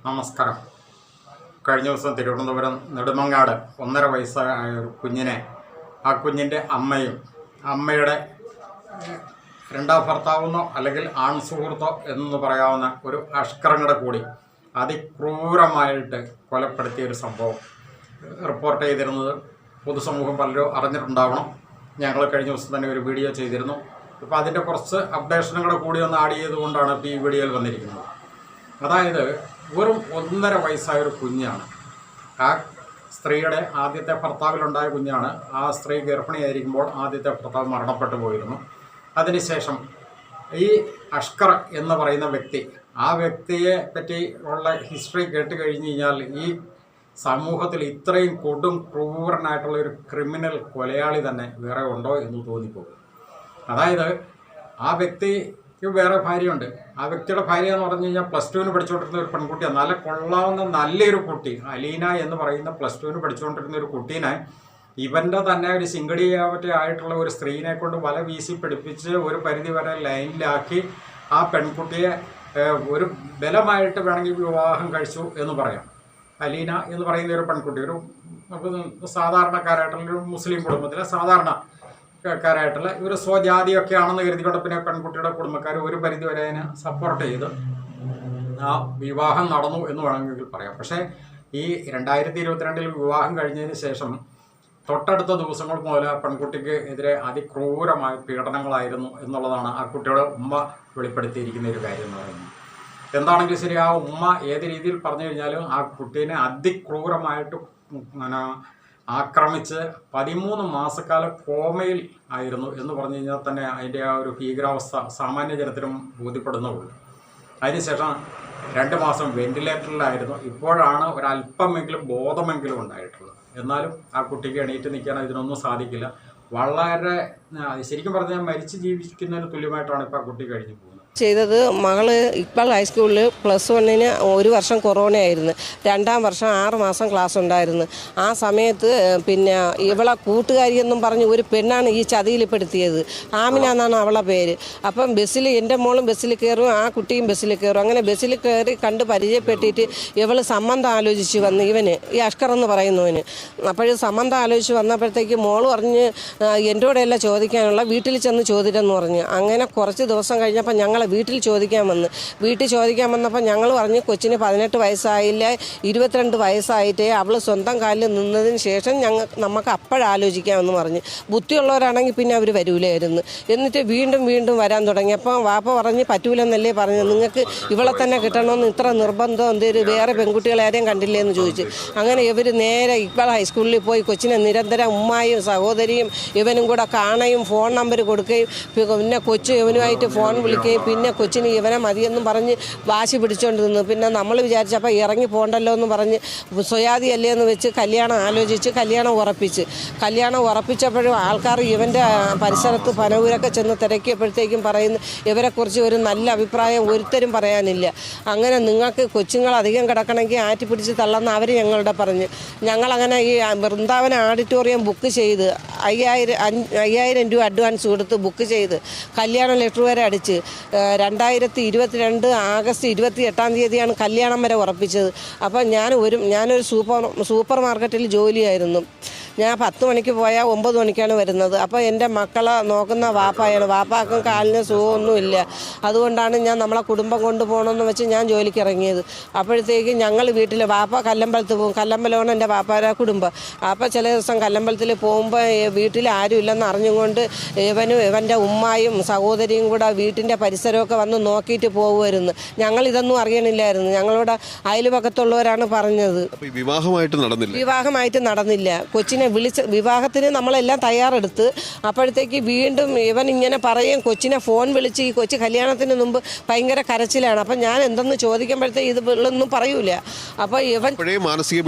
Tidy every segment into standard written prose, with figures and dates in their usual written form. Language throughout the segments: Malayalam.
നമസ്കാരം. കഴിഞ്ഞ ദിവസം തിരുവനന്തപുരം നെടുമങ്ങാട് 1.5 വയസ്സായ ഒരു കുഞ്ഞിനെ ആ കുഞ്ഞിൻ്റെ അമ്മയുടെ രണ്ടാം ഭർത്താവെന്നോ അല്ലെങ്കിൽ ആൺ സുഹൃത്തോ എന്ന് പറയാവുന്ന ഒരു അഷ്കറങ്ങളുടെ കൂടി അതിക്രൂരമായിട്ട് കൊലപ്പെടുത്തിയ ഒരു സംഭവം റിപ്പോർട്ട് ചെയ്തിരുന്നത് പൊതുസമൂഹം പലരും അറിഞ്ഞിട്ടുണ്ടാവണം. ഞങ്ങൾ കഴിഞ്ഞ ദിവസം തന്നെ ഒരു വീഡിയോ ചെയ്തിരുന്നു. ഇപ്പോൾ അതിൻ്റെ കുറച്ച് അപ്ഡേഷനുകൾ കൂടി ഒന്ന് ആഡ് ചെയ്തുകൊണ്ടാണ് ഇപ്പോൾ ഈ വീഡിയോയിൽ വന്നിരിക്കുന്നത്. അതായത് വെറും 1.5 വയസ്സായ ഒരു കുഞ്ഞാണ്. ആ സ്ത്രീയുടെ ആദ്യത്തെ ഭർത്താവിലുണ്ടായ കുഞ്ഞാണ്. ആ സ്ത്രീ ഗർഭിണിയായിരിക്കുമ്പോൾ ആദ്യത്തെ ഭർത്താവ് മരണപ്പെട്ടു പോയിരുന്നു. അതിനുശേഷം ഈ അഷ്കർ എന്ന് പറയുന്ന വ്യക്തി, ആ വ്യക്തിയെ പറ്റി ഉള്ള ഹിസ്റ്ററി കേട്ട് കഴിഞ്ഞ് കഴിഞ്ഞാൽ ഈ സമൂഹത്തിൽ ഇത്രയും കൊടും ക്രൂരനായിട്ടുള്ള ഒരു ക്രിമിനൽ കൊലയാളി തന്നെ വേറെ ഉണ്ടോ എന്ന് തോന്നിപ്പോകും. അതായത് ആ വ്യക്തിക്ക് വേറെ ഭാര്യയുണ്ട്. ആ വ്യക്തിയുടെ ഭാര്യ എന്ന് പറഞ്ഞു കഴിഞ്ഞാൽ +2 പഠിച്ചുകൊണ്ടിരുന്ന ഒരു പെൺകുട്ടിയാണ്. നല്ല കൊള്ളാവുന്ന നല്ലൊരു കുട്ടി, അലീന എന്ന് പറയുന്ന +2 പഠിച്ചുകൊണ്ടിരുന്ന ഒരു കുട്ടീനെ ഇവൻ്റെ തന്നെ ഒരു സിംഗടിയാവറ്റി ആയിട്ടുള്ള ഒരു സ്ത്രീനെ കൊണ്ട് വല വീശി പിടിപ്പിച്ച് ഒരു പരിധി വരെ ലൈനിലാക്കി ആ പെൺകുട്ടിയെ ഒരു ബലമായിട്ട് വേണമെങ്കിൽ വിവാഹം കഴിച്ചു എന്ന് പറയാം. അലീന എന്ന് പറയുന്ന ഒരു പെൺകുട്ടി ഒരു സാധാരണക്കാരായിട്ടുള്ളൊരു മുസ്ലിം കുടുംബത്തിലെ സാധാരണക്കാരായിട്ടുള്ള ഒരു സ്വജാതിയൊക്കെ ആണെന്ന് കരുതിക്കൊണ്ട് പിന്നെ പെൺകുട്ടിയുടെ കുടുംബക്കാർ ഒരു പരിധി വരെ അതിനെ സപ്പോർട്ട് ചെയ്ത് ആ വിവാഹം നടന്നു എന്ന് വേണമെങ്കിൽ പറയാം. പക്ഷേ ഈ 2022 വിവാഹം കഴിഞ്ഞതിന് ശേഷം തൊട്ടടുത്ത ദിവസങ്ങൾ മുതൽ ആ പെൺകുട്ടിക്ക് എതിരെ അതിക്രൂരമായ പീഡനങ്ങളായിരുന്നു എന്നുള്ളതാണ് ആ കുട്ടിയുടെ ഉമ്മ വെളിപ്പെടുത്തിയിരിക്കുന്ന ഒരു കാര്യം എന്ന് പറയുന്നത്. എന്താണെങ്കിലും ശരി, ആ ഉമ്മ ഏത് രീതിയിൽ പറഞ്ഞു കഴിഞ്ഞാലും ആ കുട്ടീനെ അതിക്രൂരമായിട്ട് ആക്രമിച്ച് 13 മാസക്കാലം കോമയിൽ ആയിരുന്നു എന്ന് പറഞ്ഞു കഴിഞ്ഞാൽ തന്നെ അതിൻ്റെ ആ ഒരു ഭീകരാവസ്ഥ സാമാന്യ ജനത്തിനും ബോധ്യപ്പെടുന്നുള്ളൂ. അതിനുശേഷം 2 മാസം വെന്റിലേറ്ററിലായിരുന്നു. ഇപ്പോഴാണ് ഒരല്പമെങ്കിലും ബോധമെങ്കിലും ഉണ്ടായിട്ടുള്ളത്. എന്നാലും ആ കുട്ടിക്ക് എണീറ്റ് നിൽക്കാൻ ഇതിനൊന്നും സാധിക്കില്ല. വളരെ ശരിക്കും പറഞ്ഞാൽ മരിച്ച് ജീവിക്കുന്നതിന് തുല്യമായിട്ടാണ് ഇപ്പോൾ ആ കുട്ടി കഴിഞ്ഞു പോകുന്നത്. ചെയ്തത് മകള് ഇക്ബാൽ ഹൈസ്കൂളിൽ +1 1 വർഷം കൊറോണയായിരുന്നു. 2ാം വർഷം 6 മാസം ക്ലാസ് ഉണ്ടായിരുന്നു. ആ സമയത്ത് പിന്നെ ഇവളെ കൂട്ടുകാരിയെന്നും പറഞ്ഞ് ഒരു പെണ്ണാണ് ഈ ചതിയിൽപ്പെടുത്തിയത്. ആമിന എന്നാണ് അവളെ പേര്. അപ്പം ബസ്സിൽ എൻ്റെ മോളും ബസ്സിൽ കയറും, ആ കുട്ടിയും ബസ്സിൽ കയറും. അങ്ങനെ ബസ്സിൽ കയറി കണ്ട് പരിചയപ്പെട്ടിട്ട് ഇവൾ സംബന്ധം ആലോചിച്ച് വന്ന് ഇവന് ഈ അഷ്കർ എന്ന് പറയുന്നവന്. അപ്പോഴും സംബന്ധം ആലോചിച്ച് വന്നപ്പോഴത്തേക്ക് മോള് പറഞ്ഞ് എൻ്റെ കൂടെയല്ല ചോദിക്കാനുള്ള, വീട്ടിൽ ചെന്ന് ചോദിച്ചെന്ന് പറഞ്ഞു. അങ്ങനെ കുറച്ച് ദിവസം കഴിഞ്ഞപ്പോൾ ഞങ്ങൾ വീട്ടിൽ ചോദിക്കാൻ വന്നപ്പോൾ ഞങ്ങൾ പറഞ്ഞു കൊച്ചിന് 18 വയസ്സായില്ല, 22 വയസ്സായിട്ടേ അവൾ സ്വന്തം കാലിൽ നിന്നതിന് ശേഷം നമുക്ക് അപ്പോഴാലോചിക്കാമെന്ന് പറഞ്ഞു. ബുദ്ധിയുള്ളവരാണെങ്കിൽ പിന്നെ അവർ വരൂലായിരുന്നു. എന്നിട്ട് വീണ്ടും വരാൻ തുടങ്ങി. അപ്പം വാപ്പ പറഞ്ഞ് പറ്റൂലെന്നല്ലേ പറഞ്ഞു, നിങ്ങൾക്ക് ഇവളെ തന്നെ കിട്ടണമെന്ന് ഇത്ര നിർബന്ധം എന്തേലും വേറെ പെൺകുട്ടികളെ ആരെയും കണ്ടില്ലേ എന്ന് ചോദിച്ചു. അങ്ങനെ ഇവർ നേരെ ഇക്ബാൽ ഹൈസ്കൂളിൽ പോയി കൊച്ചിനെ നിരന്തരം ഉമ്മായും സഹോദരിയും ഇവനും കൂടെ കാണുകയും ഫോൺ നമ്പർ കൊടുക്കുകയും പിന്നെ കൊച്ചു ഇവനുമായിട്ട് ഫോൺ വിളിക്കുകയും പിന്നെ കൊച്ചിന് ഇവനെ മതിയെന്നും പറഞ്ഞ് വാശി പിടിച്ചുകൊണ്ട് നിന്നു. പിന്നെ നമ്മൾ വിചാരിച്ചപ്പോൾ ഇറങ്ങി പോകണ്ടല്ലോ എന്ന് പറഞ്ഞ് സ്വയാതി അല്ലേ എന്ന് വെച്ച് കല്യാണം ഉറപ്പിച്ചപ്പോഴും ആൾക്കാർ ഇവൻ്റെ പരിസരത്ത് പനവൂരൊക്കെ ചെന്ന് തിരക്കിയപ്പോഴത്തേക്കും പറയുന്നു ഇവരെക്കുറിച്ച് ഒരു നല്ല അഭിപ്രായം ഒരുത്തരും പറയാനില്ല. അങ്ങനെ നിങ്ങൾക്ക് കൊച്ചുങ്ങൾ അധികം കിടക്കണമെങ്കിൽ ആറ്റി പിടിച്ച് തള്ളെന്ന് അവർ ഞങ്ങളുടെ പറഞ്ഞ്. ഞങ്ങളങ്ങനെ ഈ വൃന്ദാവന ഓഡിറ്റോറിയം ബുക്ക് ചെയ്ത് 5000 രൂപ അഡ്വാൻസ് കൊടുത്ത് ബുക്ക് ചെയ്ത് കല്യാണ ലെറ്റർ വരെ അടിച്ച് 2022 ആഗസ്റ്റ് 28-ാം തീയതിയാണ് കല്യാണം വരെ ഉറപ്പിച്ചത്. അപ്പം ഞാനൊരു സൂപ്പർ മാർക്കറ്റിൽ ജോലിയായിരുന്നു. ഞാൻ 10 മണിക്ക് പോയാൽ 9 മണിക്കാണ് വരുന്നത്. അപ്പോൾ എൻ്റെ മക്കളെ നോക്കുന്ന വാപ്പായാണ്. വാപ്പാക്കും കാലിന് സുഖമൊന്നുമില്ല. അതുകൊണ്ടാണ് ഞാൻ നമ്മളെ കുടുംബം കൊണ്ടുപോകണമെന്ന് വെച്ച് ഞാൻ ജോലിക്ക് ഇറങ്ങിയത്. അപ്പോഴത്തേക്ക് ഞങ്ങൾ വീട്ടിൽ വാപ്പ കല്ലമ്പലത്ത് പോകും. കല്ലമ്പലമാണ് എൻ്റെ വാപ്പാരെ കുടുംബം. അപ്പോൾ ചില ദിവസം കല്ലമ്പലത്തിൽ പോകുമ്പോൾ വീട്ടിൽ ആരും ഇല്ലെന്ന് അറിഞ്ഞുകൊണ്ട് ഇവൻ്റെ ഉമ്മായും സഹോദരിയും കൂടെ വീട്ടിൻ്റെ പരിസരമൊക്കെ വന്ന് നോക്കിയിട്ട് പോകുമായിരുന്നു. ഞങ്ങളിതൊന്നും അറിയണില്ലായിരുന്നു. ഞങ്ങളോട് അയൽപക്കത്തുള്ളവരാണ് പറഞ്ഞത്. വിവാഹമായിട്ട് നടന്നില്ല. കൊച്ചിനെ വിവാഹത്തിന് നമ്മളെല്ലാം തയ്യാറെടുത്ത് അപ്പോഴത്തേക്ക് വീണ്ടും ഇവൻ ഇങ്ങനെ പറയും, കൊച്ചിനെ ഫോൺ വിളിച്ച് ഈ കൊച്ചു കല്യാണത്തിന് മുമ്പ് ഭയങ്കര കരച്ചിലാണ്. അപ്പം ഞാൻ എന്തെന്ന് ചോദിക്കുമ്പോഴത്തേക്ക് ഇതൊന്നും പറയൂല. അപ്പോൾ ഇവൻ മാനസിക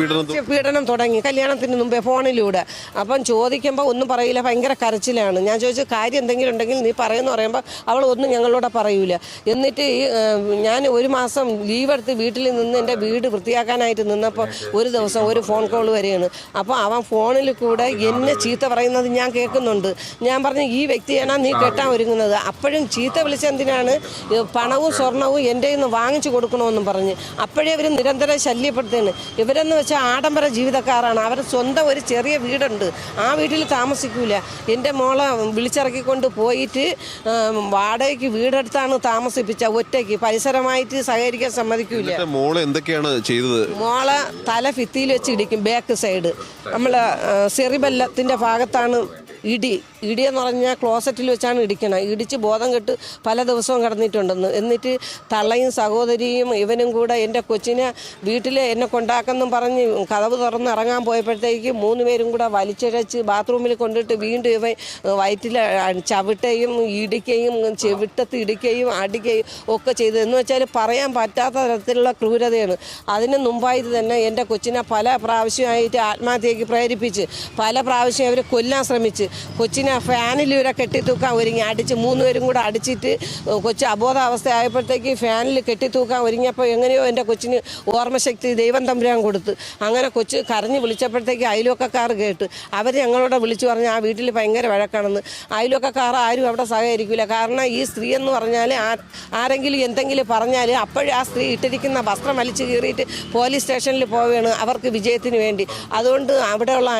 പീഡനം തുടങ്ങി കല്യാണത്തിന് മുമ്പേ ഫോണിലൂടെ. അപ്പം ചോദിക്കുമ്പോൾ ഒന്നും പറയില്ല, ഭയങ്കര കരച്ചിലാണ്. ഞാൻ ചോദിച്ചു കാര്യം എന്തെങ്കിലും ഉണ്ടെങ്കിൽ നീ പറയുമെന്ന് പറയുമ്പോൾ അവൾ ഒന്നും ഞങ്ങളോട് പറയൂല. എന്നിട്ട് ഞാൻ 1 മാസം ലീവെടുത്ത് വീട്ടിൽ നിന്ന് എൻ്റെ വീട് വൃത്തിയാക്കാനായിട്ട് നിന്നപ്പോൾ ഒരു ദിവസം ഒരു ഫോൺ കോൾ വരികയാണ്. അപ്പോൾ അവൻ ഫോണിൽ ഫോണിൽ കൂടെ എന്നെ ചീത്ത പറയുന്നത് ഞാൻ കേൾക്കുന്നുണ്ട്. ഞാൻ പറഞ്ഞു ഈ വ്യക്തിയാണ് നീ കെട്ടാൻ ഒരുങ്ങുന്നത്. അപ്പോഴും ചീത്ത വിളിച്ചെന്തിനാണ് പണവും സ്വർണവും എൻ്റെ നിന്ന് വാങ്ങിച്ചു കൊടുക്കണമെന്നും പറഞ്ഞ് അപ്പോഴേ അവർ നിരന്തരം ശല്യപ്പെടുത്തുകയാണ്. ഇവരെന്ന് വെച്ചാൽ ആഡംബര ജീവിതക്കാരാണ്. അവർ സ്വന്തം ഒരു ചെറിയ വീടുണ്ട്, ആ വീട്ടിൽ താമസിക്കൂല. എൻ്റെ മോളെ വിളിച്ചിറക്കിക്കൊണ്ട് പോയിട്ട് വാടകയ്ക്ക് വീടെടുത്താണ് താമസിപ്പിച്ച, ഒറ്റയ്ക്ക് പരിസരമായിട്ട് സഹകരിക്കാൻ സമ്മതിക്കൂല. മോളെ എന്തൊക്കെയാണ് ചെയ്തത്? മോളെ തല ഭിത്തിയിൽ വെച്ച് ഇടിക്കും, ബാക്ക് സൈഡ് നമ്മളെ സെറിബെല്ലത്തിൻ്റെ ഭാഗത്താണ് ഇടിയെന്ന് പറഞ്ഞാൽ ക്ലോസറ്റിൽ വെച്ചാണ് ഇടിക്കണം. ഇടിച്ച് ബോധം കെട്ട് പല ദിവസവും കിടന്നിട്ടുണ്ടെന്ന്. എന്നിട്ട് തള്ളയും സഹോദരിയും ഇവനും കൂടെ എൻ്റെ കൊച്ചിനെ വീട്ടിൽ എന്നെ കൊണ്ടാക്കെന്നും പറഞ്ഞ് കതവ് തുറന്ന് ഇറങ്ങാൻ പോയപ്പോഴത്തേക്ക് 3 പേരും കൂടെ വലിച്ചിഴച്ച് ബാത്റൂമിൽ കൊണ്ടിട്ട് വീണ്ടും ഇവൻ വയറ്റിൽ ചവിട്ടുകയും ഇടിക്കുകയും ചെവിട്ടത്ത് ഇടിക്കുകയും അടിക്കുകയും ഒക്കെ ചെയ്തു. എന്ന് വെച്ചാൽ പറയാൻ പറ്റാത്ത തരത്തിലുള്ള ക്രൂരതയാണ്. അതിന് മുമ്പായിട്ട് തന്നെ എൻ്റെ കൊച്ചിനെ പല പ്രാവശ്യമായിട്ട് ആത്മഹത്യയ്ക്ക് പ്രേരിപ്പിച്ച് പല പ്രാവശ്യം അവർ കൊല്ലാൻ ശ്രമിച്ച് കൊച്ചിനെ ഫാനിൽ ഇവരെ കെട്ടിത്തൂക്കാൻ ഒരുങ്ങി അടിച്ച് 3 പേരും കൂടെ അടിച്ചിട്ട് കൊച്ചു അബോധാവസ്ഥ ആയപ്പോഴത്തേക്ക് ഫാനിൽ കെട്ടിത്തൂക്കാൻ ഒരുങ്ങിയപ്പോൾ എങ്ങനെയോ എൻ്റെ കൊച്ചിന് ഓർമ്മശക്തി ദൈവം തമ്പുരാൻ കൊടുത്ത്. അങ്ങനെ കൊച്ച് കരഞ്ഞ് വിളിച്ചപ്പോഴത്തേക്ക് അയൽവക്കക്കാർ കേട്ട്. അവർ ഞങ്ങളോട് വിളിച്ചു പറഞ്ഞ് ആ വീട്ടിൽ ഭയങ്കര വഴക്കാണെന്ന്. അയൽവക്കക്കാർ ആരും അവിടെ സഹകരിക്കില്ല. കാരണം ഈ സ്ത്രീ എന്ന് പറഞ്ഞാൽ ആരെങ്കിലും എന്തെങ്കിലും പറഞ്ഞാൽ അപ്പോഴും ആ സ്ത്രീ ഇട്ടിരിക്കുന്ന വസ്ത്രം വലിച്ചു കീറിയിട്ട് പോലീസ് സ്റ്റേഷനിൽ പോവുകയാണ് അവർക്ക് വിജയത്തിന് വേണ്ടി. അതുകൊണ്ട് അവിടെയുള്ള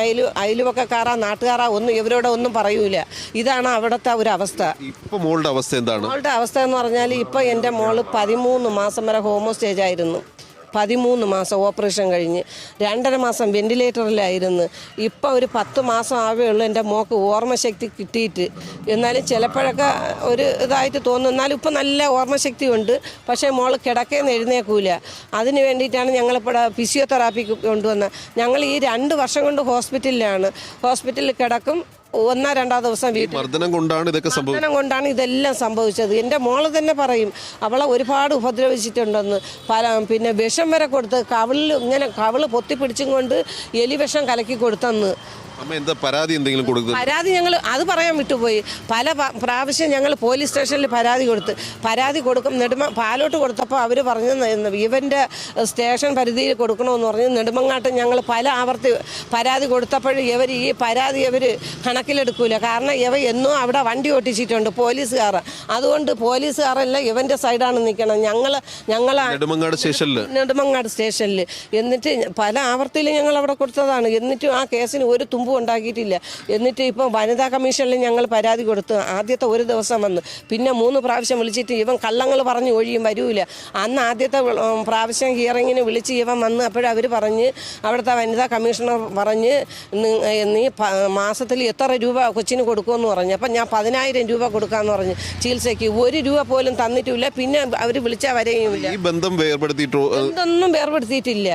അയൽവക്കക്കാരാ നാട്ടുകാരാ ഒന്നും ഇവരോട് ഒന്നും പറയൂല. ഇതാണ് അവിടുത്തെ ഒരു അവസ്ഥ. ഇപ്പോൾ മോളുടെ അവസ്ഥ എന്താണ്? മോളുടെ അവസ്ഥ എന്ന് പറഞ്ഞാൽ ഇപ്പോൾ എൻ്റെ മോള് 13 മാസം വരെ ഹോമോ സ്റ്റേജ് ആയിരുന്നു. 13 മാസം ഓപ്പറേഷൻ കഴിഞ്ഞ് 2.5 മാസം വെന്റിലേറ്ററിലായിരുന്നു. ഇപ്പോൾ ഒരു 10 മാസം ആവേ ഉള്ളൂ എൻ്റെ മോൾക്ക് ഓർമ്മശക്തി കിട്ടിയിട്ട്. എന്നാലും ചിലപ്പോഴൊക്കെ ഒരു ഇതായിട്ട് തോന്നും. എന്നാലും ഇപ്പോൾ നല്ല ഓർമ്മശക്തി ഉണ്ട്. പക്ഷേ മോൾ കിടക്കേന്ന് എഴുന്നേക്കൂല. അതിന് വേണ്ടിയിട്ടാണ് ഞങ്ങളിപ്പോൾ ഫിസിയോതെറാപ്പിക്ക് കൊണ്ടുവന്നത്. ഞങ്ങൾ ഈ 2 വർഷം കൊണ്ട് ഹോസ്പിറ്റലിൽ കിടക്കും. 1-2 ദിവസം മർദ്ദനം കൊണ്ടാണ് ഇതെല്ലാം സംഭവിച്ചത്. എൻ്റെ മോള് തന്നെ പറയും അവളെ ഒരുപാട് ഉപദ്രവിച്ചിട്ടുണ്ടെന്ന്. പിന്നെ വിഷം വരെ കൊടുത്ത് കവിള് പൊത്തിപ്പിടിച്ചും കൊണ്ട് എലി വിഷം കലക്കി കൊടുത്തെന്ന്. പരാതി ഞങ്ങൾ അത് പറയാൻ വിട്ടുപോയി. പല പ്രാവശ്യം ഞങ്ങൾ പോലീസ് സ്റ്റേഷനിൽ പരാതി കൊടുക്കും. പാലോട്ട് കൊടുത്തപ്പോൾ അവർ പറഞ്ഞു ഇവൻ്റെ സ്റ്റേഷൻ പരിധിയിൽ കൊടുക്കണമെന്ന് പറഞ്ഞ് നെടുമങ്ങാട്ട് ഞങ്ങൾ പല ആവർത്തി പരാതി കൊടുത്തപ്പോഴും ഈ പരാതി കണക്കിലെടുക്കൂല. കാരണം എന്നും അവിടെ വണ്ടി ഓട്ടിച്ചിട്ടുണ്ട് പോലീസുകാർ. അതുകൊണ്ട് പോലീസുകാരല്ല ഇവൻ്റെ സൈഡാണ് നിൽക്കണം. ഞങ്ങൾ നെടുമങ്ങാട് സ്റ്റേഷനിൽ എന്നിട്ട് പല ആവർത്തിയിലും ഞങ്ങൾ അവിടെ കൊടുത്തതാണ്. എന്നിട്ടും ആ കേസിന് ഒരു തുമ്പ് ഉണ്ടാക്കിയിട്ടില്ല. എന്നിട്ട് ഇപ്പോൾ വനിതാ കമ്മീഷനിൽ ഞങ്ങൾ പരാതി കൊടുത്തു. ആദ്യത്തെ ഒരു ദിവസം വന്ന് പിന്നെ 3 പ്രാവശ്യം വിളിച്ചിട്ട് ഇവൻ കള്ളങ്ങൾ പറഞ്ഞ് ഒഴിയും വരൂല. അന്ന് ആദ്യത്തെ പ്രാവശ്യം ഹിയറിങ്ങിന് വിളിച്ച് ഇവൻ വന്ന് അപ്പോഴവർ പറഞ്ഞ് അവിടുത്തെ വനിതാ കമ്മീഷണർ പറഞ്ഞ് നീ മാസത്തിൽ എത്ര രൂപ കൊച്ചിന് കൊടുക്കുമെന്ന് പറഞ്ഞു. അപ്പം ഞാൻ 10,000 രൂപ കൊടുക്കാമെന്ന് പറഞ്ഞു ചികിത്സയ്ക്ക്. 1 രൂപ പോലും തന്നിട്ടില്ല. പിന്നെ അവർ വിളിച്ചാൽ വരെയുമില്ല. ബന്ധമൊന്നും വേർപെടുത്തിയിട്ടില്ല.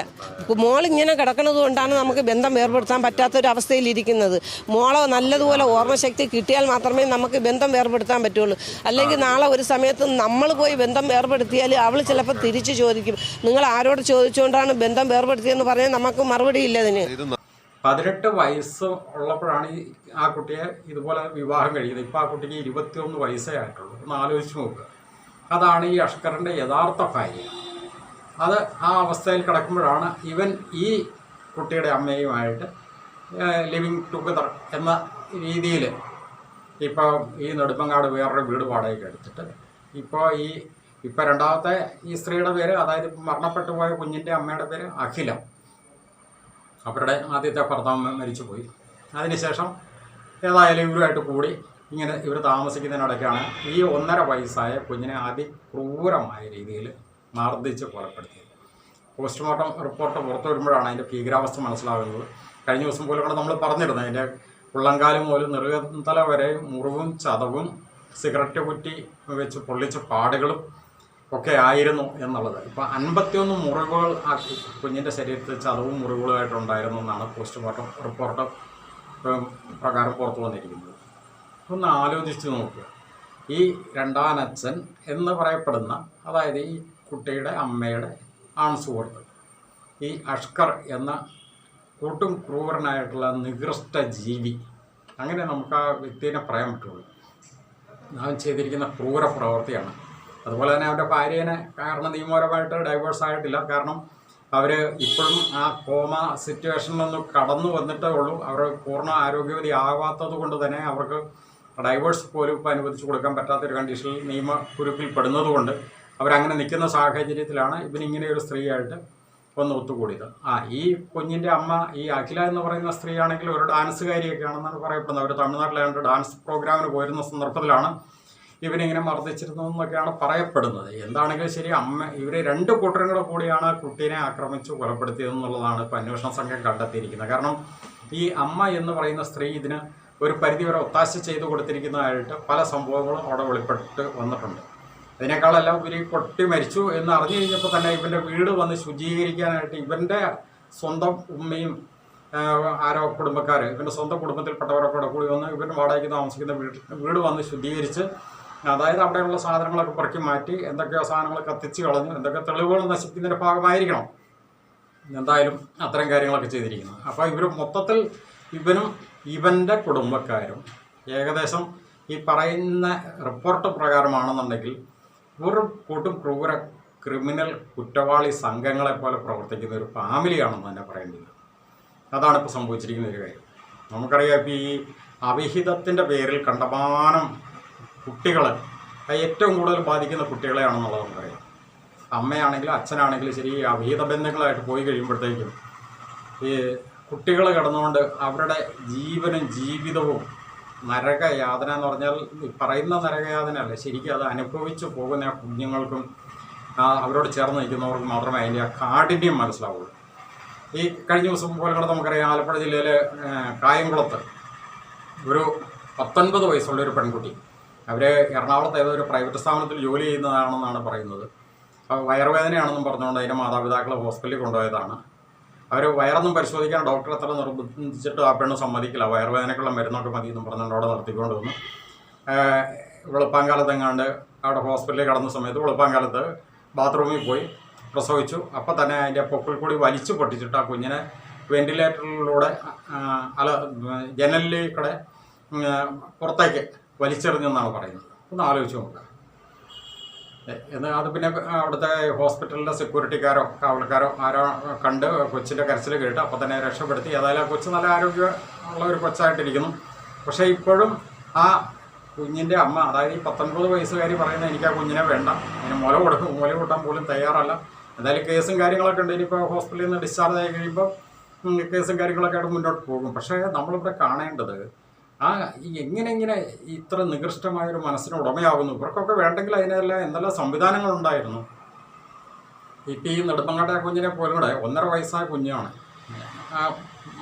മോളിങ്ങനെ കിടക്കുന്നത് കൊണ്ടാണ് നമുക്ക് ബന്ധം വേർപെടുത്താൻ പറ്റാത്തൊരവസ്ഥയിൽ ഇരിക്കുന്നത്. മോളെ നല്ലതുപോലെ ഓർമ്മശക്തി കിട്ടിയാൽ മാത്രമേ നമുക്ക് ബന്ധം വേർപെടുത്താൻ പറ്റുള്ളൂ. അല്ലെങ്കിൽ നാളെ ഒരു സമയത്ത് നമ്മൾ പോയി ബന്ധം വേർപെടുത്തിയാൽ അവൾ ചിലപ്പോൾ തിരിച്ചു ചോദിക്കും നിങ്ങൾ ആരോട് ചോദിച്ചുകൊണ്ടാണ് ബന്ധം വേർപെടുത്തിയെന്ന് പറഞ്ഞാൽ നമുക്ക് മറുപടി ഇല്ല അതിന്. 18 വയസ്സ് ഉള്ളപ്പോഴാണ് ആ കുട്ടിയെ ഇതുപോലെ വിവാഹം കഴിയുന്നത്. ഇപ്പോൾ ആ കുട്ടിക്ക് 21 വയസ്സേ ആയിട്ടുള്ളൂ. ഒന്ന് ആലോചിച്ച് നോക്കുക. അതാണ് ഈ അഷ്കറിൻ്റെ യഥാർത്ഥ ഭാര്യ. അത് ആ അവസ്ഥയിൽ കിടക്കുമ്പോഴാണ് ഇവൻ ഈ കുട്ടിയുടെ അമ്മയുമായിട്ട് ലിവിങ് ടുഗദർ എന്ന രീതിയിൽ ഇപ്പോൾ ഈ നെടുമങ്ങാട് വേറൊരു വീട് വാടകയ്ക്ക് എടുത്തിട്ട് ഇപ്പോൾ രണ്ടാമത്തെ ഈ സ്ത്രീയുടെ പേര്, അതായത് മരണപ്പെട്ടു പോയ കുഞ്ഞിൻ്റെ അമ്മയുടെ പേര് അഖില. അവരുടെ ആദ്യത്തെ ഭർത്താവ് മരിച്ചുപോയി. അതിനുശേഷം ഏതായാലും ഇവരുമായിട്ട് കൂടി ഇവർ താമസിക്കുന്നതിനിടയ്ക്കാണ് ഈ 1.5 വയസ്സായ കുഞ്ഞിനെ അതിക്രൂരമായ രീതിയിൽ മർദ്ദിച്ച് കൊലപ്പെടുത്തിയത്. പോസ്റ്റ്മോർട്ടം റിപ്പോർട്ട് പുറത്തു വരുമ്പോഴാണ് അതിൻ്റെ ഭീകരാവസ്ഥ മനസ്സിലാകുന്നത്. കഴിഞ്ഞ ദിവസം പോലും കൂടെ നമ്മൾ പറഞ്ഞിരുന്നത് അതിൻ്റെ ഉള്ളങ്കാലും മുതൽ നെറുകത്തല വരെ മുറിവും ചതവും സിഗരറ്റ് കുറ്റി വെച്ച് പൊള്ളിച്ച പാടുകളും ഒക്കെ ആയിരുന്നു എന്നുള്ളത്. ഇപ്പോൾ 51 മുറിവുകൾ ആ കുഞ്ഞിൻ്റെ ശരീരത്തിൽ ചതവും മുറിവുകളായിട്ടുണ്ടായിരുന്നു എന്നാണ് പോസ്റ്റ്മോർട്ടം റിപ്പോർട്ട് പ്രകാരം പുറത്തു വന്നിരിക്കുന്നത്. ഒന്ന് ആലോചിച്ച് നോക്കുക. ഈ രണ്ടാനച്ഛൻ എന്ന് പറയപ്പെടുന്ന, അതായത് ഈ കുട്ടിയുടെ അമ്മയുടെ സുഹൃത്ത് ഈ അഷ്കർ എന്ന കൂട്ടും ക്രൂരനായിട്ടുള്ള നികൃഷ്ട ജീവി, അങ്ങനെ നമുക്ക് ആ വ്യക്തിയെ പറയാൻ പറ്റുള്ളൂ. അവൻ ചെയ്തിരിക്കുന്ന ക്രൂര പ്രവൃത്തിയാണ്. അതുപോലെ തന്നെ അവൻ്റെ ഭാര്യേനെ കാരണം നിയമപരമായിട്ട് ഡൈവേഴ്സ് ആയിട്ടില്ല. കാരണം അവർ ഇപ്പോഴും ആ കോമ സിറ്റുവേഷനിലൊന്നും കടന്നു വന്നിട്ടേ ഉള്ളൂ. അവർ പൂർണ്ണ ആരോഗ്യവതി ആവാത്തത് കൊണ്ട് തന്നെ അവർക്ക് ഡൈവേഴ്സ് പോലും ഇപ്പോൾ അനുവദിച്ചു കൊടുക്കാൻ പറ്റാത്തൊരു കണ്ടീഷനിൽ നിയമക്കുരുക്കിൽ പെടുന്നത് കൊണ്ട് അവരങ്ങനെ നിൽക്കുന്ന സാഹചര്യത്തിലാണ് ഇവനിങ്ങനെ ഒരു സ്ത്രീയായിട്ട് ഒന്ന് ഒത്തുകൂടിയത്. ഈ കുഞ്ഞിൻ്റെ അമ്മ ഈ അഖില എന്ന് പറയുന്ന സ്ത്രീയാണെങ്കിൽ ഒരു ഡാൻസുകാരിയൊക്കെ ആണെന്നാണ് പറയപ്പെടുന്നത്. അവർ തമിഴ്നാട്ടിലാണ്ട് ഡാൻസ് പ്രോഗ്രാമിന് പോരുന്ന സന്ദർഭത്തിലാണ് ഇവനിങ്ങനെ മർദ്ദിച്ചിരുന്നതെന്നൊക്കെയാണ് പറയപ്പെടുന്നത്. എന്താണെങ്കിലും ശരി, ഇവർ 2 കൂട്ടരും കൂടിയാണ് കുട്ടീനെ ആക്രമിച്ച് കൊലപ്പെടുത്തിയതെന്നുള്ളതാണ് ഇപ്പോൾ അന്വേഷണ സംഘം കണ്ടെത്തിയിരിക്കുന്നത്. കാരണം ഈ അമ്മ എന്ന് പറയുന്ന സ്ത്രീ ഇതിന് ഒരു പരിധിവരെ ഒത്താശ ചെയ്തു കൊടുത്തിരിക്കുന്നതായിട്ട് പല സംഭവങ്ങളും അവിടെ വെളിപ്പെട്ട് വന്നിട്ടുണ്ട്. അതിനേക്കാളെല്ലാം ഇവർ പൊട്ടി മരിച്ചു എന്ന് അറിഞ്ഞു കഴിഞ്ഞപ്പോൾ തന്നെ ഇവൻ്റെ വീട് വന്ന് ശുചീകരിക്കാനായിട്ട് ഇവൻ്റെ സ്വന്തം ഉമ്മയും ആരോ കുടുംബക്കാർ, ഇവൻ്റെ സ്വന്തം കുടുംബത്തിൽപ്പെട്ടവരൊക്കെ കൂടി വന്ന് ഇവൻ്റെ വാടകയ്ക്ക് താമസിക്കുന്ന വീട് വന്ന് ശുദ്ധീകരിച്ച്, അതായത് അവിടെയുള്ള സാധനങ്ങളൊക്കെ പുറക്കി മാറ്റി എന്തൊക്കെയോ സാധനങ്ങൾ കത്തിച്ച് കളഞ്ഞു, എന്തൊക്കെ തെളിവുകൾ നശിപ്പിക്കുന്നതിൻ്റെ ഭാഗമായിരിക്കണം എന്തായാലും അത്തരം കാര്യങ്ങളൊക്കെ ചെയ്തിരിക്കുന്നത്. അപ്പോൾ ഇവർ മൊത്തത്തിൽ ഇവനും ഇവൻ്റെ കുടുംബക്കാരും ഏകദേശം ഈ പറയുന്ന റിപ്പോർട്ട് പ്രകാരമാണെന്നുണ്ടെങ്കിൽ ഒരു കൂട്ടും ക്രൂര ക്രിമിനൽ കുറ്റവാളി സംഘങ്ങളെ പോലെ പ്രവർത്തിക്കുന്ന ഒരു ഫാമിലിയാണെന്ന് തന്നെ പറയേണ്ടത്. അതാണ് ഇപ്പോൾ സംഭവിച്ചിരിക്കുന്ന ഒരു കാര്യം. നമുക്കറിയാം, ഇപ്പോൾ ഈ അവിഹിതത്തിൻ്റെ പേരിൽ കണ്ടമാനം കുട്ടികൾ ഏറ്റവും കൂടുതൽ ബാധിക്കുന്ന കുട്ടികളെയാണെന്നുള്ളത് നമുക്കറിയാം. അമ്മയാണെങ്കിലും അച്ഛനാണെങ്കിലും ശരി, ഈ അവിഹിത ബന്ധങ്ങളായിട്ട് പോയി കഴിയുമ്പോഴത്തേക്കും ഈ കുട്ടികൾ കിടന്നുകൊണ്ട് അവരുടെ ജീവനും ജീവിതവും നരകയാതന എന്ന് പറഞ്ഞാൽ പറയുന്ന നരകയാതന അല്ല, ശരിക്കും അത് അനുഭവിച്ചു പോകുന്ന കുഞ്ഞുങ്ങൾക്കും അവരോട് ചേർന്ന് നിൽക്കുന്നവർക്കും മാത്രമേ അതിൻ്റെ ആ കാഠിന്യം മനസ്സിലാവുള്ളൂ. ഈ കഴിഞ്ഞ ദിവസം പോലെ നമുക്കറിയാം, ആലപ്പുഴ ജില്ലയിലെ കായംകുളത്ത് ഒരു 19 വയസ്സുള്ളൊരു പെൺകുട്ടി, അവർ എറണാകുളത്ത് ഏതോ ഒരു പ്രൈവറ്റ് സ്ഥാപനത്തിൽ ജോലി ചെയ്യുന്നതാണെന്നാണ് പറയുന്നത്. വയറുവേദനയാണെന്നും പറഞ്ഞുകൊണ്ട് അതിൻ്റെ മാതാപിതാക്കളെ ഹോസ്പിറ്റലിൽ കൊണ്ടുപോയതാണ്. അവർ വയറൊന്നും പരിശോധിക്കാൻ ഡോക്ടർ എത്ര നിർബന്ധിച്ചിട്ട് ആ പെണ്ണ് സമ്മതിക്കില്ല. വയറുവേദനക്കുള്ള മരുന്നൊക്കെ മതി എന്നും പറഞ്ഞുകൊണ്ട് അവിടെ നിർത്തിക്കൊണ്ട് വന്നു. വെളുപ്പാങ്കാലത്തെങ്ങാണ്ട് അവിടെ ഹോസ്പിറ്റലിൽ കടന്ന സമയത്ത് വെളുപ്പാങ്കാലത്ത് ബാത്റൂമിൽ പോയി പ്രസവിച്ചു. അപ്പം തന്നെ അതിൻ്റെ പൊക്കിൾ കൂടി വലിച്ചു പൊട്ടിച്ചിട്ട് ആ കുഞ്ഞിനെ വെന്റിലേറ്ററിലൂടെ ജനലിലേക്കൂടെ പുറത്തേക്ക് വലിച്ചെറിഞ്ഞെന്നാണ് പറയുന്നത്. ഒന്ന് ആലോചിച്ച് നോക്കുക. എന്നാൽ അത് പിന്നെ അവിടുത്തെ ഹോസ്പിറ്റലിൻ്റെ സെക്യൂരിറ്റിക്കാരോ കാവൽക്കാരോ ആരോ കണ്ട് കൊച്ചിൻ്റെ കരച്ചിൽ കേട്ട് അപ്പോൾ തന്നെ രക്ഷപ്പെടുത്തി. ഏതായാലും ആ കൊച്ച് നല്ല ആരോഗ്യമുള്ള ഒരു കൊച്ചായിട്ടിരിക്കുന്നു. പക്ഷേ ഇപ്പോഴും ആ കുഞ്ഞിൻ്റെ അമ്മ, അതായത് ഈ 19 വയസ്സുകാരി പറയുന്നത് എനിക്ക് ആ കുഞ്ഞിനെ വേണ്ട, അതിന് മുല കൂട്ടാൻ പോലും തയ്യാറല്ല. എന്തായാലും കേസും കാര്യങ്ങളൊക്കെ ഉണ്ട്. ഇനിയിപ്പോൾ ഹോസ്പിറ്റലിൽ നിന്ന് ഡിസ്ചാർജ് ആയി കഴിയുമ്പോൾ കേസും കാര്യങ്ങളൊക്കെ ആയിട്ട് മുന്നോട്ട് പോകും. പക്ഷേ നമ്മളിവിടെ കാണേണ്ടത് എങ്ങനെ ഇത്ര നികൃഷ്ടമായൊരു മനസ്സിന് ഉടമയാകുന്നു. ഇവർക്കൊക്കെ വേണ്ടെങ്കിൽ അതിനെല്ലാം എന്തെല്ലാം സംവിധാനങ്ങളുണ്ടായിരുന്നു. ഇപ്പം ഈ നെടുമങ്ങാട്ടെ കുഞ്ഞിനെ പോലും കൂടെ 1.5 വയസ്സായ കുഞ്ഞാണ്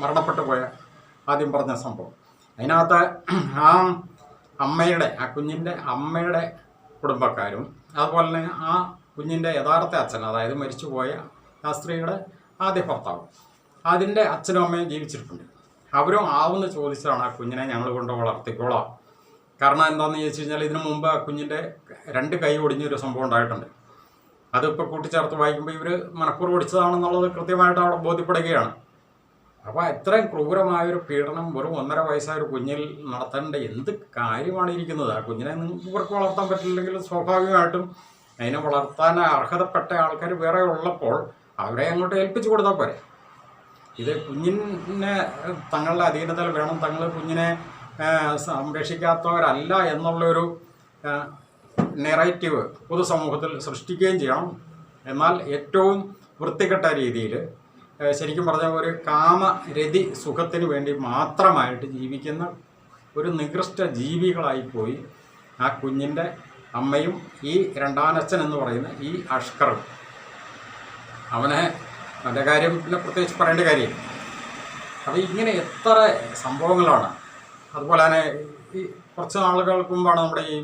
മരണപ്പെട്ടു പോയ ആദ്യം പറഞ്ഞ സംഭവം. അതിനകത്ത് ആ കുഞ്ഞിൻ്റെ അമ്മയുടെ കുടുംബക്കാരും അതുപോലെ തന്നെ ആ കുഞ്ഞിൻ്റെ യഥാർത്ഥ അച്ഛൻ, അതായത് മരിച്ചുപോയ ആ സ്ത്രീയുടെ ആദ്യ ഭർത്താവ്, അതിൻ്റെ അച്ഛനും അമ്മയും ജീവിച്ചിട്ടുണ്ട്. അവരും ആവുമെന്ന് ചോദിച്ചതാണ് ആ കുഞ്ഞിനെ ഞങ്ങൾ കൊണ്ട് വളർത്തിക്കോളാം. കാരണം എന്താണെന്ന് ചോദിച്ചു കഴിഞ്ഞാൽ ഇതിനു മുമ്പ് ആ കുഞ്ഞിൻ്റെ 2 കൈ ഒടിഞ്ഞൊരു സംഭവം ഉണ്ടായിട്ടുണ്ട്. അതിപ്പോൾ കൂട്ടിച്ചേർത്ത് വായിക്കുമ്പോൾ ഇവർ മനഃപൂർവ്വം ഒടിച്ചതാണെന്നുള്ളത് കൃത്യമായിട്ട് അവിടെ ബോധ്യപ്പെടുകയാണ്. അപ്പോൾ ഇത്രയും ക്രൂരമായൊരു പീഡനം വെറും 1.5 വയസ്സായ ഒരു കുഞ്ഞിൽ നടത്തേണ്ട എന്ത് കാര്യമാണ് ഇരിക്കുന്നത്? ആ കുഞ്ഞിനെ ഇവർക്ക് വളർത്താൻ പറ്റില്ലെങ്കിൽ സ്വാഭാവികമായിട്ടും അതിനെ വളർത്താൻ അർഹതപ്പെട്ട ആൾക്കാർ വേറെ ഉള്ളപ്പോൾ അവരെ അങ്ങോട്ട് ഏൽപ്പിച്ചു കൊടുത്താൽ പോരെ. ഇത് കുഞ്ഞിനെ തങ്ങളുടെ അധീനതയിൽ വേണം, തങ്ങൾ കുഞ്ഞിനെ സംരക്ഷിക്കാത്തവരല്ല എന്നുള്ളൊരു നെറേറ്റീവ് പൊതുസമൂഹത്തിൽ സൃഷ്ടിക്കുകയും ചെയ്യണം. എന്നാൽ ഏറ്റവും വൃത്തികെട്ട രീതിയിൽ ശരിക്കും പറഞ്ഞാൽ ഒരു കാമരതി സുഖത്തിന് വേണ്ടി മാത്രമായിട്ട് ജീവിക്കുന്ന ഒരു നികൃഷ്ട ജീവികളായിപ്പോയി ആ കുഞ്ഞിൻ്റെ അമ്മയും ഈ രണ്ടാനച്ഛൻ എന്ന് പറയുന്ന ഈ അഷ്കറും. അവൻ്റെ കാര്യം പിന്നെ പ്രത്യേകിച്ച് പറയേണ്ട കാര്യമില്ല. അപ്പോൾ ഇങ്ങനെ എത്ര സംഭവങ്ങളാണ്. അതുപോലെ തന്നെ ഈ കുറച്ച് നാളുകൾക്ക് മുമ്പാണ് നമ്മുടെ ഈ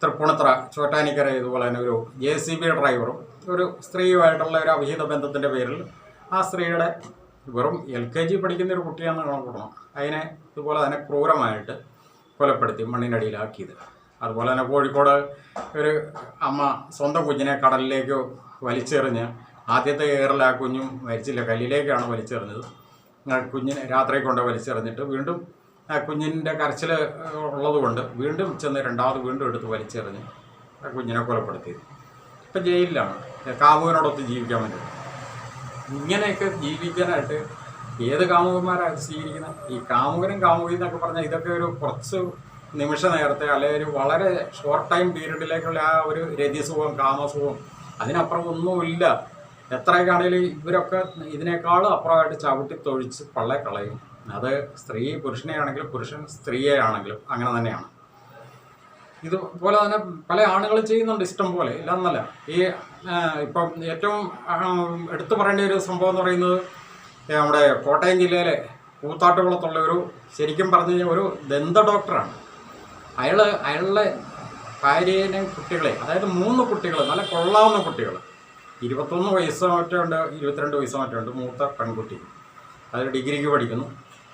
തൃപ്പൂണിത്തറ ചോറ്റാനിക്കര ഇതുപോലെ തന്നെ ഒരു JCB ഡ്രൈവറും ഒരു സ്ത്രീയുമായിട്ടുള്ള ഒരു അവിഹിത ബന്ധത്തിൻ്റെ പേരിൽ ആ സ്ത്രീയുടെ വെറും LKG പഠിക്കുന്ന ഒരു കുട്ടിയാണെന്ന് കണക്കൂട്ടണം, അതിനെ ഇതുപോലെ തന്നെ ക്രൂരമായിട്ട് കൊലപ്പെടുത്തി മണ്ണിനടിയിലാക്കിയത്. അതുപോലെ തന്നെ കോഴിക്കോട് ഒരു അമ്മ സ്വന്തം കുഞ്ഞിനെ കടലിലേക്ക് വലിച്ചെറിഞ്ഞ് ആദ്യത്തെ ഏറിൽ ആ കുഞ്ഞും മരിച്ചില്ല, കല്ലിലേക്കാണ് വലിച്ചെറിഞ്ഞത്. കുഞ്ഞിനെ രാത്രി കൊണ്ട് വലിച്ചെറിഞ്ഞിട്ട് വീണ്ടും ആ കുഞ്ഞിൻ്റെ കരച്ചിൽ ഉള്ളതുകൊണ്ട് വീണ്ടും ചെന്ന് വീണ്ടും എടുത്ത് വലിച്ചെറിഞ്ഞ് ആ കുഞ്ഞിനെ കൊലപ്പെടുത്തിയത്. ഇപ്പം ജയിലിലാണ്, കാമുവിനോടൊത്ത് ജീവിക്കാൻ വേണ്ടി. ഇങ്ങനെയൊക്കെ ജീവിക്കാനായിട്ട് ഏത് കാമുകന്മാരാണ് സ്വീകരിക്കുന്നത്? ഈ കാമുകനും കാമുകി എന്നൊക്കെ പറഞ്ഞാൽ ഇതൊക്കെ ഒരു കുറച്ച് നിമിഷ നേരത്തെ അല്ലെങ്കിൽ ഒരു വളരെ ഷോർട്ട് ടൈം പീരീഡിലേക്കുള്ള ആ ഒരു രതിസുഖം, കാമസുഖം, അതിനപ്പുറം ഒന്നുമില്ല. എത്രയൊക്കെ ആണെങ്കിലും ഇവരൊക്കെ ഇതിനേക്കാളും അപ്പുറമായിട്ട് ചവിട്ടി തൊഴിച്ച് പള്ളെ കളയും. അത് സ്ത്രീ പുരുഷനെ ആണെങ്കിലും പുരുഷൻ സ്ത്രീയെ ആണെങ്കിലും അങ്ങനെ തന്നെയാണ്. ഇതുപോലെ തന്നെ പല ആണുങ്ങളും ചെയ്യുന്നുണ്ട് ഇഷ്ടം പോലെ, ഇല്ലെന്നല്ല. ഈ ഇപ്പം ഏറ്റവും എടുത്തു പറയേണ്ട ഒരു സംഭവം എന്ന് പറയുന്നത് നമ്മുടെ കോട്ടയം ജില്ലയിലെ കൂത്താട്ടുകുളത്തുള്ള ഒരു, ശരിക്കും പറഞ്ഞു കഴിഞ്ഞാൽ ഒരു ദന്ത ഡോക്ടറാണ്. അയാളുടെ ഭാര്യേനെയും കുട്ടികളെ, അതായത് 3 കുട്ടികൾ, നല്ല കൊള്ളാവുന്ന കുട്ടികൾ, 21 വയസ്സോ മറ്റോ ഉണ്ട്, 22 വയസ്സോ മറ്റോ ഉണ്ട് മൂത്ത പെൺകുട്ടി. അത് ഡിഗ്രിക്ക് പഠിക്കുന്നു.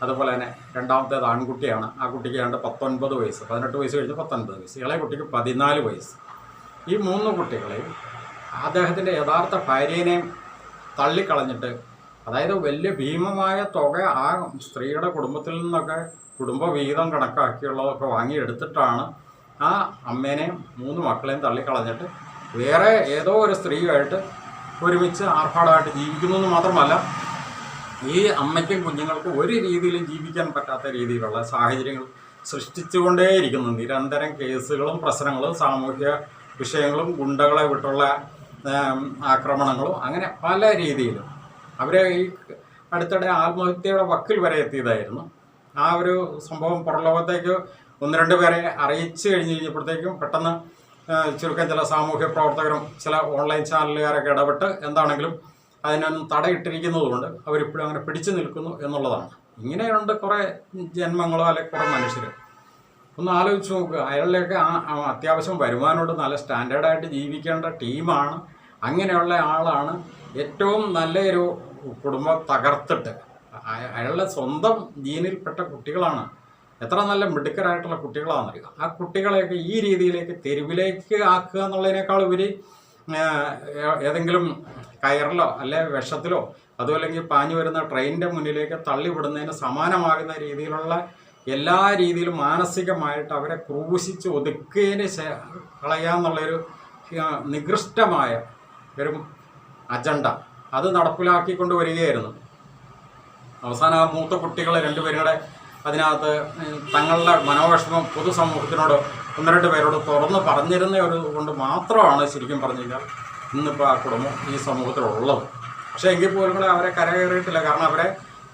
അതുപോലെ തന്നെ രണ്ടാമത്തേത് ആൺകുട്ടിയാണ്. ആ കുട്ടിക്ക് 19 വയസ്സ്, 18 വയസ്സ് കഴിഞ്ഞ് 19 വയസ്സ്, ഇളയ കുട്ടിക്ക് 14 വയസ്സ്. ഈ 3 കുട്ടികളെയും അദ്ദേഹത്തിൻ്റെ യഥാർത്ഥ ഭാര്യേനെയും തള്ളിക്കളഞ്ഞിട്ട്, അതായത് വലിയ ഭീമമായ തുക ആ സ്ത്രീയുടെ കുടുംബത്തിൽ നിന്നൊക്കെ കുടുംബ വിഹിതം കണക്കാക്കിയുള്ളതൊക്കെ വാങ്ങിയെടുത്തിട്ടാണ് ആ അമ്മേനെയും 3 മക്കളെയും തള്ളിക്കളഞ്ഞിട്ട് വേറെ ഏതോ ഒരു സ്ത്രീയുമായിട്ട് ഒരുമിച്ച് ആർഭാടമായിട്ട് ജീവിക്കുന്നു എന്ന് മാത്രമല്ല, ഈ അമ്മയ്ക്കും കുഞ്ഞുങ്ങൾക്കും ഒരു രീതിയിലും ജീവിക്കാൻ പറ്റാത്ത രീതിയിലുള്ള സാഹചര്യങ്ങൾ സൃഷ്ടിച്ചുകൊണ്ടേയിരിക്കുന്നു. നിരന്തരം കേസുകളും പ്രശ്നങ്ങളും സാമൂഹ്യ വിഷയങ്ങളും ഗുണ്ടകളെ വിട്ടുള്ള ആക്രമണങ്ങളും അങ്ങനെ പല രീതിയിലും. അവരെ ഈ അടുത്തിടെ ആത്മഹത്യയുടെ വക്കിൽ വരെ എത്തിയതായിരുന്നു. ആ ഒരു സംഭവം പുറംലോകത്തേക്ക് 1-2 പേരെ അറിയിച്ചു കഴിഞ്ഞപ്പോഴത്തേക്കും പെട്ടെന്ന് ചുരുക്കം ചില സാമൂഹ്യ പ്രവർത്തകരും ചില ഓൺലൈൻ ചാനലുകാരൊക്കെ ഇടപെട്ട് എന്താണെങ്കിലും അതിനൊന്നും തടയിട്ടിരിക്കുന്നതുകൊണ്ട് അവരിപ്പോഴും അങ്ങനെ പിടിച്ചു നിൽക്കുന്നു എന്നുള്ളതാണ്. ഇങ്ങനെയുണ്ട് കുറേ ജന്മങ്ങളോ അല്ലെങ്കിൽ കുറേ മനുഷ്യർ. ഒന്ന് ആലോചിച്ച് നോക്കുക. അയാളിലേക്ക് അത്യാവശ്യം വരുമാനമുണ്ട്, നല്ല സ്റ്റാൻഡേർഡായിട്ട് ജീവിക്കേണ്ട ടീമാണ്. അങ്ങനെയുള്ള ആളാണ് ഏറ്റവും നല്ലൊരു കുടുംബം തകർത്തിട്ട്, അയാളുടെ സ്വന്തം ജീനിൽപ്പെട്ട കുട്ടികളാണ്, എത്ര നല്ല മിടുക്കരായിട്ടുള്ള കുട്ടികളാണെന്നറിയുക. ആ കുട്ടികളെയൊക്കെ ഈ രീതിയിലേക്ക് തെരുവിലേക്ക് ആക്കുക എന്നുള്ളതിനേക്കാൾ ഉപരി ഏതെങ്കിലും കയറിലോ അല്ലെ വിഷത്തിലോ അതുമല്ലെങ്കിൽ പാഞ്ഞു വരുന്ന ട്രെയിനിൻ്റെ മുന്നിലേക്ക് തള്ളിവിടുന്നതിന് സമാനമാകുന്ന രീതിയിലുള്ള എല്ലാ രീതിയിലും മാനസികമായിട്ട് അവരെ ക്രൂശിച്ച് ഒതുക്കിയതിന് കളയാന്നുള്ളൊരു നികൃഷ്ടമായ ഒരു അജണ്ട അത് നടപ്പിലാക്കിക്കൊണ്ട് വരികയായിരുന്നു. അവസാനം ആ മൂത്ത കുട്ടികൾ 2 പേരും കൂടെ അതിനകത്ത് തങ്ങളുടെ മനോവിഷമം പൊതുസമൂഹത്തിനോട് 1-2 പേരോട് തുറന്ന് പറഞ്ഞിരുന്ന ഒരു കൊണ്ട് മാത്രമാണ് ശരിക്കും പറഞ്ഞു കഴിഞ്ഞാൽ ഇന്നിപ്പോൾ ആ കുടുംബം ഈ സമൂഹത്തിലുള്ളത്. പക്ഷേ എങ്കിൽ പോലും കൂടെ അവരെ കരകയറിയിട്ടില്ല. കാരണം അവരെ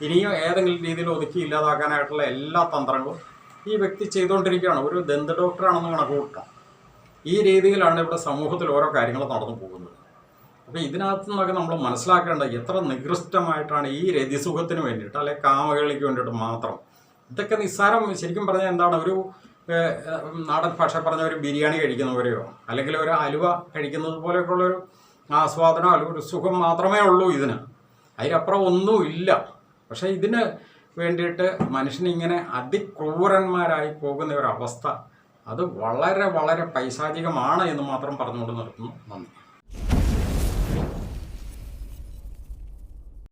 ഇനിയും ഏതെങ്കിലും രീതിയിൽ ഒതുക്കി ഇല്ലാതാക്കാനായിട്ടുള്ള എല്ലാ തന്ത്രങ്ങളും ഈ വ്യക്തി ചെയ്തുകൊണ്ടിരിക്കുകയാണ്. ഒരു ദന്ത ഡോക്ടറാണെന്ന് കണക്ക് കൂട്ടാം. ഈ രീതിയിലാണ് ഇവിടെ സമൂഹത്തിൽ ഓരോ കാര്യങ്ങൾ നടന്നു പോകുന്നത്. അപ്പോൾ ഇതിനകത്ത് നിന്നൊക്കെ നമ്മൾ മനസ്സിലാക്കേണ്ടത് എത്ര നികൃഷ്ടമായിട്ടാണ് ഈ രതിസുഖത്തിന് വേണ്ടിയിട്ട് അല്ലെങ്കിൽ കാമകളിക്ക് വേണ്ടിയിട്ട് മാത്രം. ഇതൊക്കെ നിസ്സാരം. ശരിക്കും പറഞ്ഞാൽ എന്താണ്, ഒരു നാടൻ ഭാഷ പറഞ്ഞ ഒരു ബിരിയാണി കഴിക്കുന്നവരെയോ അല്ലെങ്കിൽ ഒരു അലുവ കഴിക്കുന്നത് പോലെയൊക്കെയുള്ളൊരു ആസ്വാദനം അല്ലെങ്കിൽ ഒരു സുഖം മാത്രമേ ഉള്ളൂ ഇതിന്. അതിനപ്പുറം ഒന്നുമില്ല. പക്ഷേ ഇതിന് വേണ്ടിയിട്ട് മനുഷ്യനിങ്ങനെ അതിക്രൂരന്മാരായി പോകുന്ന ഒരവസ്ഥ അത് വളരെ വളരെ പൈശാചികമാണ് എന്ന് മാത്രം പറഞ്ഞുകൊണ്ട് നിർത്തുന്നു. നന്ദി.